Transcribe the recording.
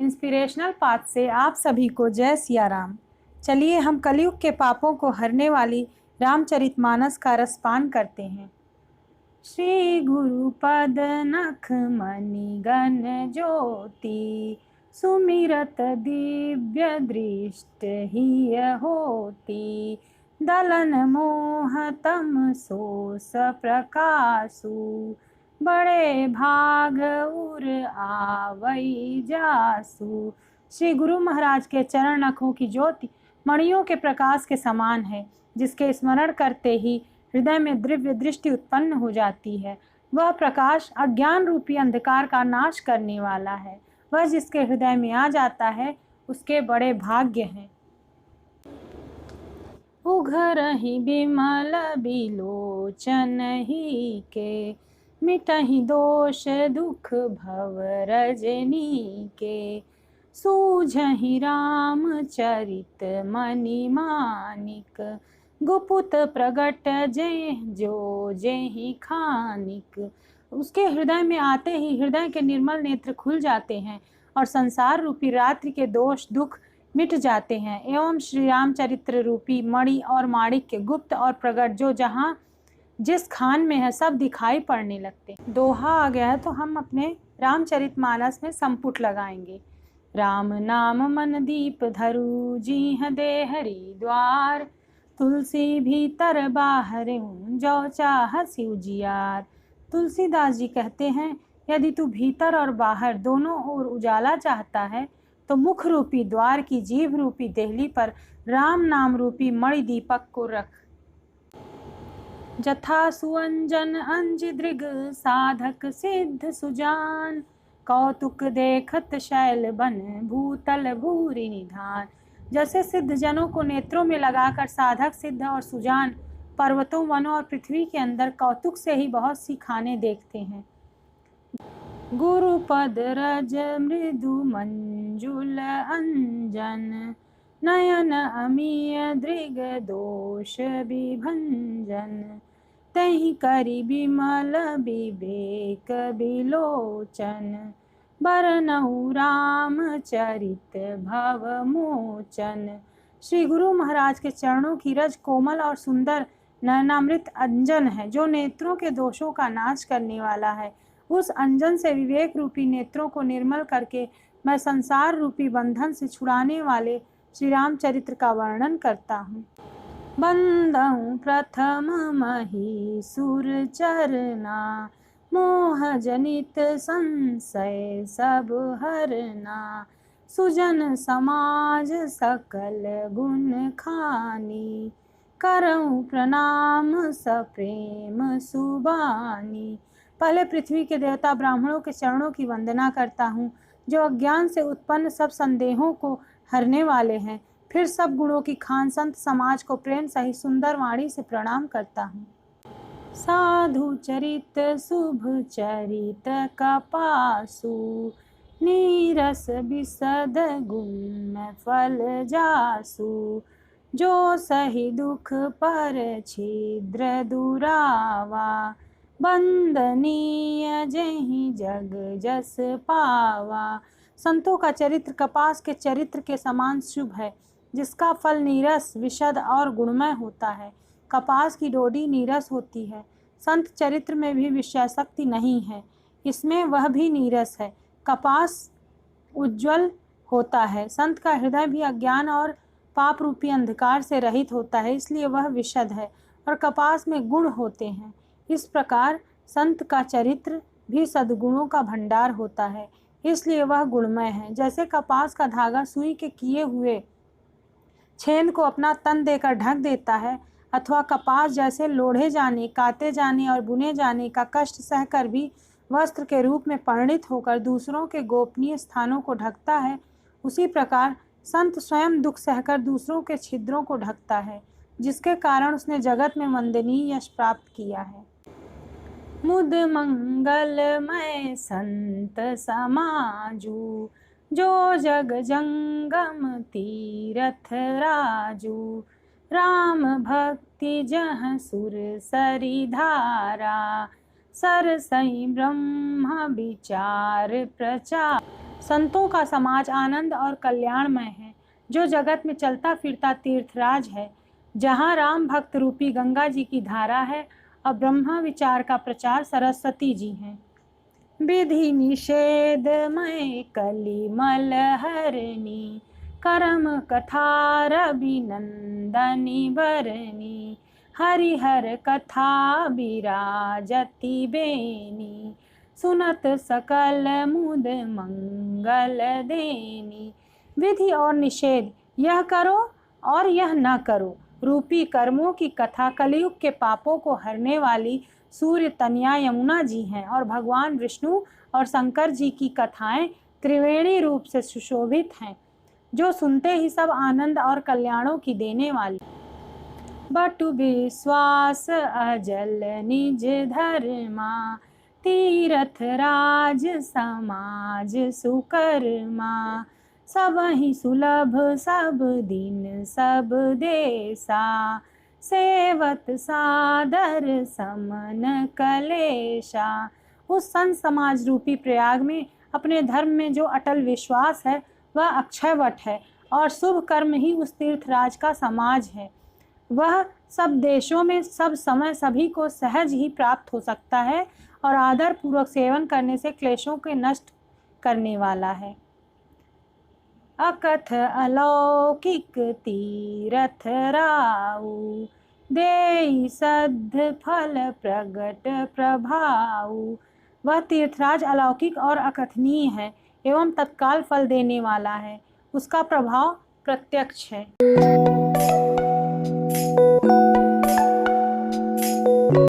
Inspirational path से आप सभी को जय सिया राम। चलिए हम कलयुग के पापों को हरने वाली रामचरितमानस का रसपान करते हैं। श्री गुरु पद नख मणि गण ज्योति, सुमिरत दिव्य दृष्ट ही होती। दलन मोह तम सोस प्रकाशु, बड़े भाग उर आवई जासु। श्री गुरु महाराज के चरण नखों की ज्योति मणियों के प्रकाश के समान है, जिसके स्मरण करते ही हृदय में दिव्य दृष्टि उत्पन्न हो जाती है। वह प्रकाश अज्ञान रूपी अंधकार का नाश करने वाला है। वह जिसके हृदय में आ जाता है उसके बड़े भाग्य हैं। उघरहि बिमल बिलोचन ही के, मिटहि दोष दुख भव रजनी के। सूझहि राम चरित मणि मानिक, गुपुत प्रगट जो जेहि खानिक। उसके हृदय में आते ही हृदय के निर्मल नेत्र खुल जाते हैं और संसार रूपी रात्रि के दोष दुख मिट जाते हैं। एवं श्री रामचरित्र रूपी मणि और माणिक्य गुप्त और प्रगट जो जहाँ जिस खान में है सब दिखाई पड़ने लगते। दोहा आ गया है तो हम अपने रामचरितमानस में संपुट लगाएंगे। राम नाम मन दीप धरु, जीह दे हरि द्वार। तुलसी भीतर बाहर जो चाहसि उजियार। तुलसीदास जी कहते हैं, यदि तू भीतर और बाहर दोनों ओर उजाला चाहता है तो मुख रूपी द्वार की जीभ रूपी देहली पर राम नाम रूपी मणि दीपक को रख। जथा सुअंजन अंज दृग, साधक सिद्ध सुजान। कौतुक देखत शैल बन, भूतल भूरि निधान। जैसे सिद्ध जनों को नेत्रों में लगाकर साधक सिद्ध और सुजान पर्वतों वनों और पृथ्वी के अंदर कौतुक से ही बहुत सी खाने देखते हैं। गुरुपद रज मृदु मंजुल अंजन, नयन अमीय दृग दोष विभंजन। तहि करि बिमल विवेक बिलोचन, बरनहु राम चरित भव मोचन। श्री गुरु महाराज के चरणों की रज कोमल और सुंदर नयनामृत अंजन है, जो नेत्रों के दोषों का नाश करने वाला है। उस अंजन से विवेक रूपी नेत्रों को निर्मल करके मैं संसार रूपी बंधन से छुड़ाने वाले श्री रामचरित्र का वर्णन करता हूँ। बंदहु प्रथम मही सुर चरना, मोह जनित संशय सब हरना। सुजन समाज सकल गुण खानी, करऊं प्रणाम सप्रेम सुबानी। पहले पृथ्वी के देवता ब्राह्मणों के चरणों की वंदना करता हूँ, जो अज्ञान से उत्पन्न सब संदेहों को हरने वाले हैं। फिर सब गुणों की खान संत समाज को प्रेम सहित सुंदर वाणी से प्रणाम करता हूँ। साधु चरित शुभ चरित कपासु, नीरस बिसद गुण फल जासु। जो सही दुख पर छिद्र दुरावा, बंदनीय जेहि जग जस पावा। संतों का चरित्र कपास के चरित्र के समान शुभ है, जिसका फल नीरस विशद और गुणमय होता है। कपास की डोडी नीरस होती है। संत चरित्र में भी विषय शक्ति नहीं है, इसमें वह भी नीरस है। कपास उज्ज्वल होता है। संत का हृदय भी अज्ञान और पाप रूपी अंधकार से रहित होता है, इसलिए वह विशद है। और कपास में गुण होते हैं। इस प्रकार संत का चरित्र भी सद्गुणों का भंडार होता है, इसलिए वह गुणमय है। जैसे कपास का धागा सुई के किए हुए छेद को अपना तन देकर ढक देता है, अथवा कपास जैसे लोढ़े जाने, काते जाने और बुने जाने का कष्ट सहकर भी वस्त्र के रूप में परिणित होकर दूसरों के गोपनीय स्थानों को ढकता है, उसी प्रकार संत स्वयं दुख सहकर दूसरों के छिद्रों को ढकता है, जिसके कारण उसने जगत में वंदनीय यश प्राप्त किया है। मुद मंगलमय संत समाजू, जो जग जंगम तीरथ राजू। राम भक्ति जह सुर सरी धारा, सरसई ब्रह्म विचार प्रचार। संतों का समाज आनंद और कल्याणमय है, जो जगत में चलता फिरता तीर्थराज है, जहाँ राम भक्त रूपी गंगा जी की धारा है और ब्रह्म विचार का प्रचार सरस्वती जी हैं। विधि निषेध मय कलिमल हरणी, करम कथा रविनंदनी बरनी, हरिहर कथा विराजति बेनी, सुनत सकल मुद मंगल देनी। विधि और निषेध, यह करो और यह न करो रूपी कर्मों की कथा कलयुग के पापों को हरने वाली सूर्य तनया यमुना जी हैं, और भगवान विष्णु और शंकर जी की कथाएं त्रिवेणी रूप से सुशोभित हैं, जो सुनते ही सब आनंद और कल्याणों की देने वाली। बटु विश्वास अजल निज धर्मा, तीरथ राज समाज सुकर्मा, सबहि सुलभ सब दिन सब देसा, सेवत सादर समन कलेशा। उस संत समाज रूपी प्रयाग में अपने धर्म में जो अटल विश्वास है वह अक्षयवट है, और शुभ कर्म ही उस तीर्थराज का समाज है। वह सब देशों में सब समय सभी को सहज ही प्राप्त हो सकता है, और आदर पूर्वक सेवन करने से क्लेशों के नष्ट करने वाला है। अकथ अलौकिक तीरथ राऊ, देई सद्ध फल प्रगट प्रभाऊ। वह तीर्थराज अलौकिक और अकथनीय है एवं तत्काल फल देने वाला है, उसका प्रभाव प्रत्यक्ष है।